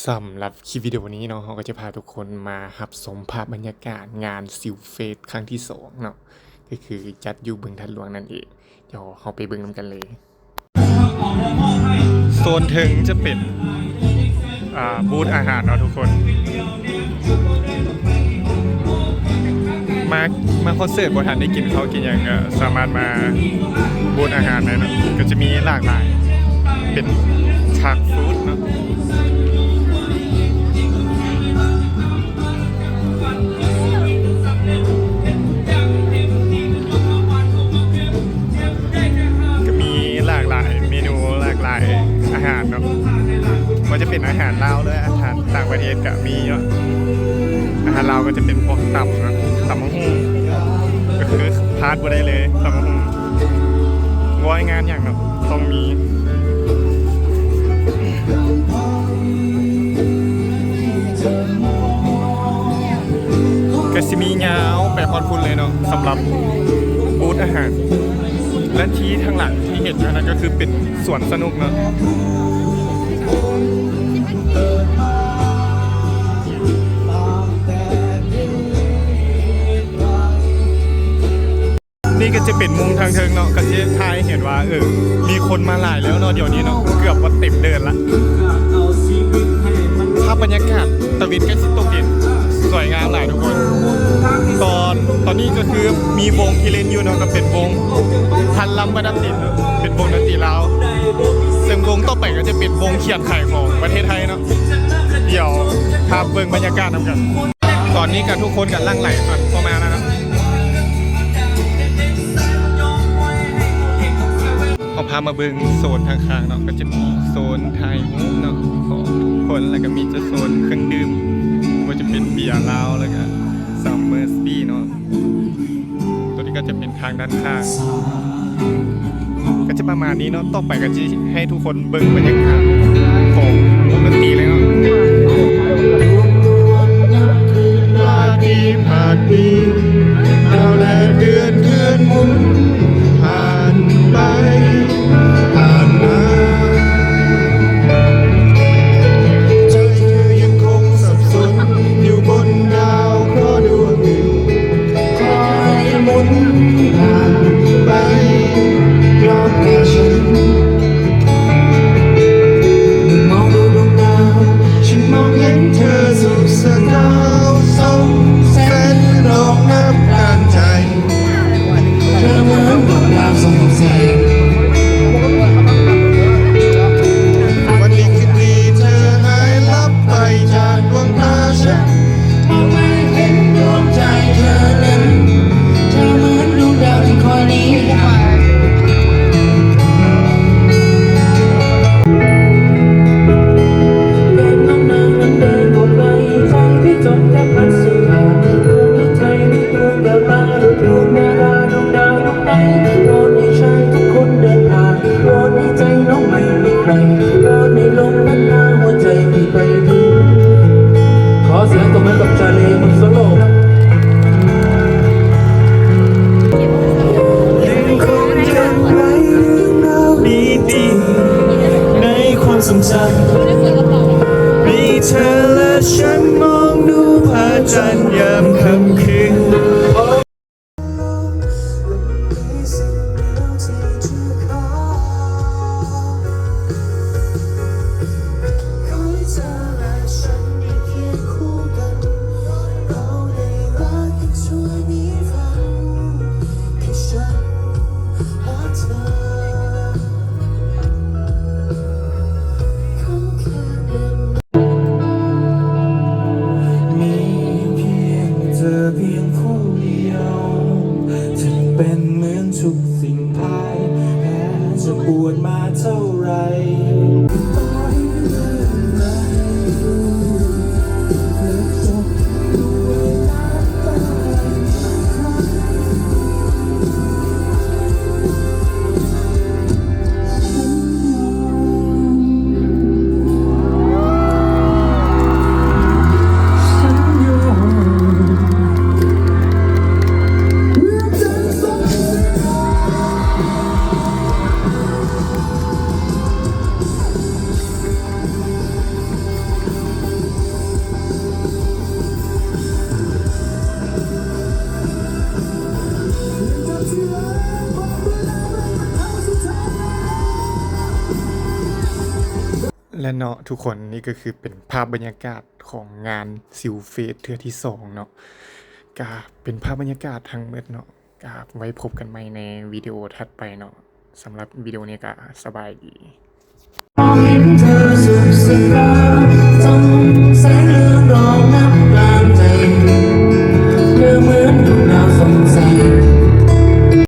สำหรับคลิปวิดีโอนี้เนาะเราก็จะพาทุกคนมารับชมภาพบรรยากาศงานซิลเฟสครั้งที่2เนาะก็คือจัดอยู่บึงทัดหลวงนั่นเองเดี๋ยวเราไปเบิ่งนำกันเลยโซนถึงจะเป็นบูธอาหารเนาะทุกคนมาคอนเสิร์ตบนทันได้กินเขากินอย่างก็สามารถมาบูธอาหารได้เนาะก็จะมีหลากหลายเป็นฉากฟู้ดเนาะก็มีหลากหลายเมนูหลากหลายอาหารเนาะว่าจะเป็นอาหารลาวหรืออาหารต่างประเทศก็มีเนาะอาหารลาวก็จะเป็นพวกตำเนาะตำมะฮุ่งก็คือพลาดบ่ได้เลยตำมะฮุ่งว่ายงานอย่างเนาะต้องมีกสิมียาวไปพอดพุ่นเลยเนาะสำหรับบูธอาหารและที่ทางหลังที่เห็นอยู่นั้นก็คือเป็นสวนสนุกเนาะนี่ก็จะเป็นมุมทางเทิงเนาะก็จะทายเห็นว่ามีคนมาหลายแล้วเนาะเดี๋ยวนี้เนาะเกือบว่าเต็มเดินละภาพบรรยากาศตะวินใกล้สิตกดินสวยงามหลายทุกคนตอนนี้ก็คือมีวงที่เล่นอยู่เนาะก็เป็นวงพันลำประดับดินเป็นวงดนตรีลาวซึ่งวงต่อไปก็จะเป็นวงเขียนไข่ของประเทศไทยเนาะเดี๋ยวพาเบิ่งบรรยากาศนำกันตอนนี้กับทุกคนกันลั่งไหลกันเข้ามาแล้วนะพอพามาเบิ่งโซนทางข้างเนาะก็จะมีโซนไทยมุ้งเนาะของทุกคนแล้วก็มีจะโซนเครื่องดื่มว่าจะเป็นเบียร์ลาวแล้วก็ซัมเมอร์สปีเนาะตัวนี้ก็จะเป็นทางด้านข้างก็จะประมาณนี้เนาะต่อไปก็จะให้ทุกคนเบิ่งบรรยากาศของวงดนตรีเลยเนาะผ่านปีดาวและเดือนเคลื่อนหมุนผ่านไปผ่านมาใจเธอยังคงสับสนอยู่บนดาวเคราะห์ดวงหนึ่งคอยหมุนผ่านไปรอบกายฉันมองดูดวงดาวฉันมองเห็นเธอสุขสดาวส่องแสงรองน้ำตาลใจเธอเหมือนดวงดาวส่องแสงวันนี้คืนนี้เธอหายลับไปจากดวงตาฉันมองไม่เห็นดวงใจเธอนั้นเธอเหมือนดวงดาวที่คอยลี้ทรงจำมีเธอและฉันมองดูพระจันทร์ยามค่ำคืนเ และเนาะทุกคนนี่ก็คือเป็นภาพบรรยากาศของงานซิลเฟสเทือที่2เนาะก็เป็นภาพบรรยากาศทั้งหมดเนาะก็ไว้พบกันใหม่ในวิดีโอถัดไปเนาะสำหรับวิดีโอนี้ก็สบายดี มองเห็นเธอสุขสบาย